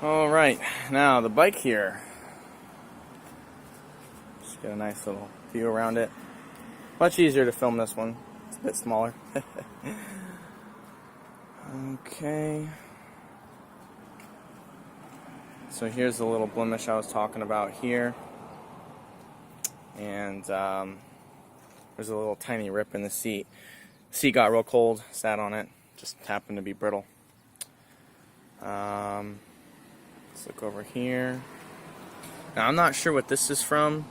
Alright, now the bike here. Just get a nice little view around it. Much easier to film this one. It's a bit smaller. Okay. So here's the little blemish I was talking about here. And there's a little tiny rip in the seat. The seat got real cold, sat on it, just happened to be brittle. Let's look over here. Now I'm not sure what this is from,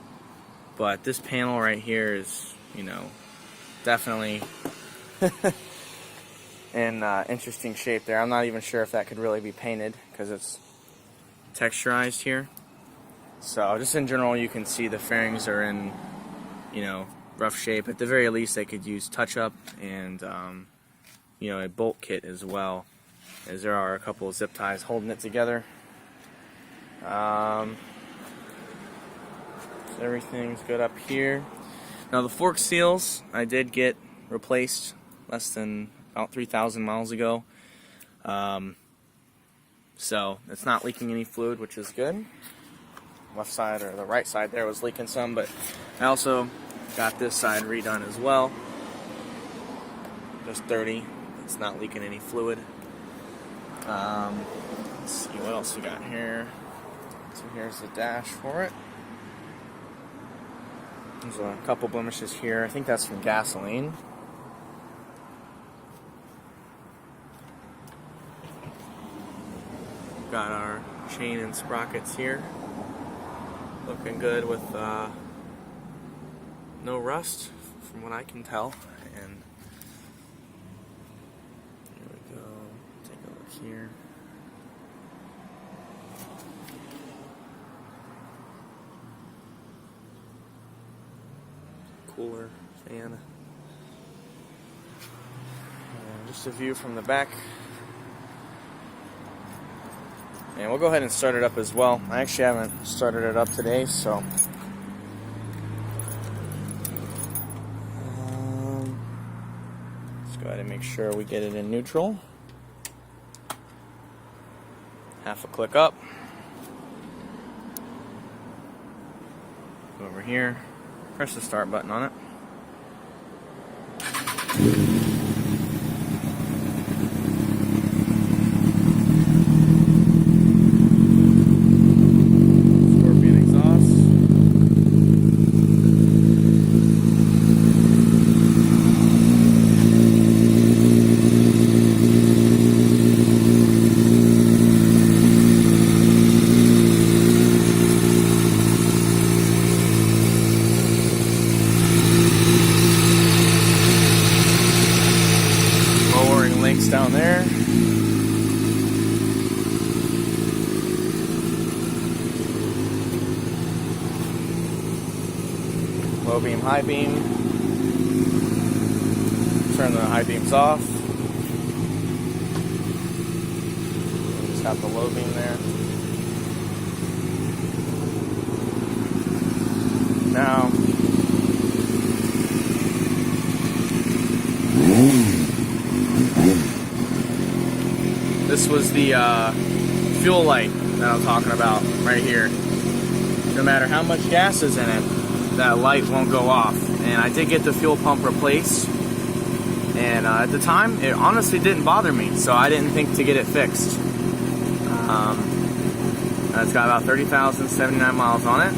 but this panel right here is, you know, definitely in interesting shape there. I'm not even sure if that could really be painted because it's texturized here. So just in general, you can see the fairings are in, you know, rough shape. At the very least, they could use touch-up and, you know, a bolt kit as well, as there are a couple of zip ties holding it together. So everything's good up here. Now the fork seals I did get replaced less than about 3,000 miles ago. So it's not leaking any fluid, which is good. Left side or the right side there was leaking some, but I also got this side redone as well. Just dirty. It's not leaking any fluid. Let's see what else we got here. So here's the dash for it. There's a couple blemishes here. I think that's from gasoline. Got our chain and sprockets here. Looking good with no rust from what I can tell. And here we go. Take a look here. Cooler fan. And just a view from the back. And we'll go ahead and start it up as well. I actually haven't started it up today, so let's go ahead and make sure we get it in neutral. Half a click up. Go over here. Press the start button on it. Scorpion exhaust. Links down there. Low beam, high beam. Turn the high beams off. Just have the low beam there. Now this was the fuel light that I'm talking about right here. No matter how much gas is in it, that light won't go off. And I did get the fuel pump replaced. And at the time, it honestly didn't bother me, so I didn't think to get it fixed. It's got about 30,079 miles on it.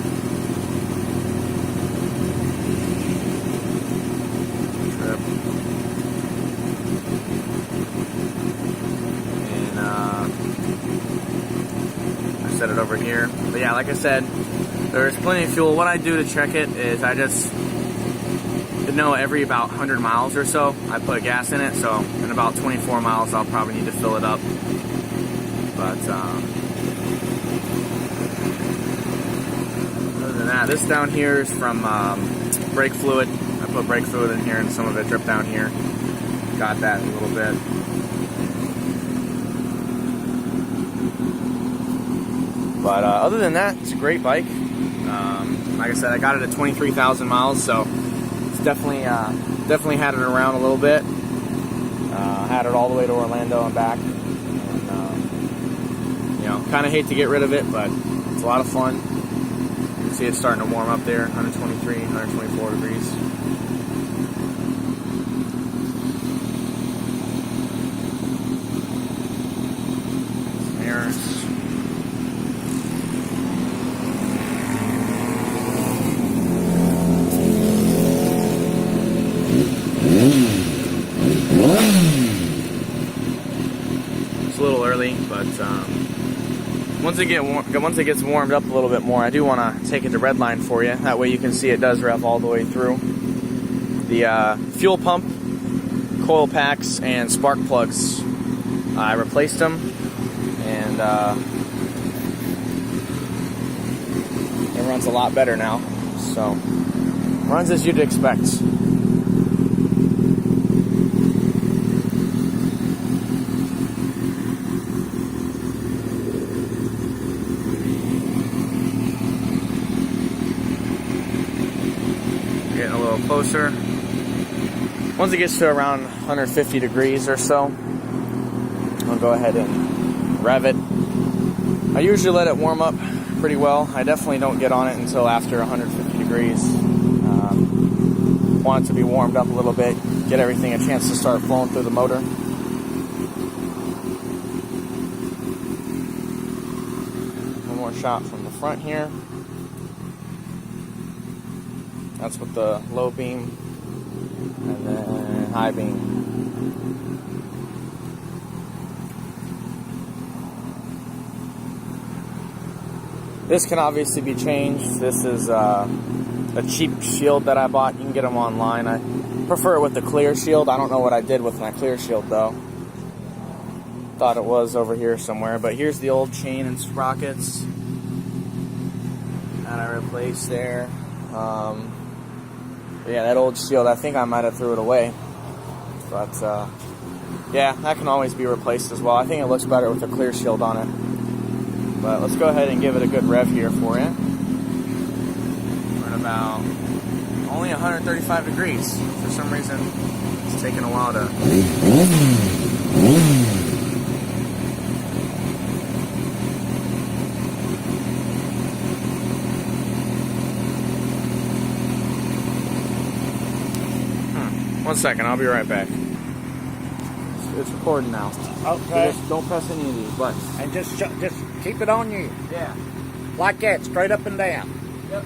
Set it over here. But yeah, like I said, there's plenty of fuel. What I do to check it is I just know every about 100 miles or so I put gas in it, so in about 24 miles I'll probably need to fill it up. But other than that, this down here is from brake fluid. I put brake fluid in here and some of it dripped down here. Got that in a little bit. But other than that, it's a great bike. Like I said, I got it at 23,000 miles, so it's definitely had it around a little bit. Had it all the way to Orlando and back. And, you know, Kind of hate to get rid of it, but it's a lot of fun. You can see it's starting to warm up there, 123, 124 degrees. Mirrors. It's a little early, but once it gets warmed up a little bit more, I do want to take it to redline for you. That way you can see it does rev all the way through. The fuel pump, coil packs, and spark plugs, I replaced them, and it runs a lot better now. So runs as you'd expect. Getting a little closer. Once it gets to around 150 degrees or so, I'll go ahead and rev it. I usually let it warm up pretty well. I definitely don't get on it until after 150 degrees. Want it to be warmed up a little bit, get everything a chance to start flowing through the motor. One more shot from the front here. That's with the low beam and then high beam. This can obviously be changed. This is a cheap shield that I bought. You can get them online. I prefer it with the clear shield. I don't know what I did with my clear shield though. Thought it was over here somewhere, but here's the old chain and sprockets that I replaced there. Yeah, that old shield, I think I might have threw it away. But, yeah, that can always be replaced as well. I think it looks better with a clear shield on it. But let's go ahead and give it a good rev here for you. We're at about only 135 degrees. For some reason, it's taking a while to... One second, I'll be right back. It's recording now. Okay. So just don't press any of these buttons. And just keep it on you. Yeah. Like that, straight up and down. Yep.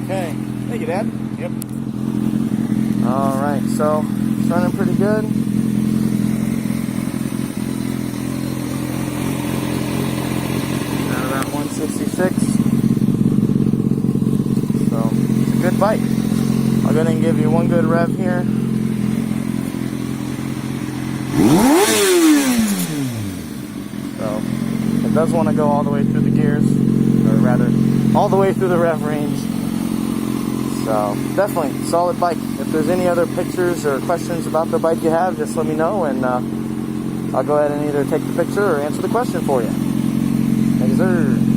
Okay, thank you, Dad. Yep. Alright, so it's running pretty good. At about 166. So it's a good bike. I'll go ahead and give you one good rev here. So it does want to go all the way through the gears, or rather all the way through the rev range. So definitely solid bike. If there's any other pictures or questions about the bike you have, just let me know, and I'll go ahead and either take the picture or answer the question for you. Thank you, sir.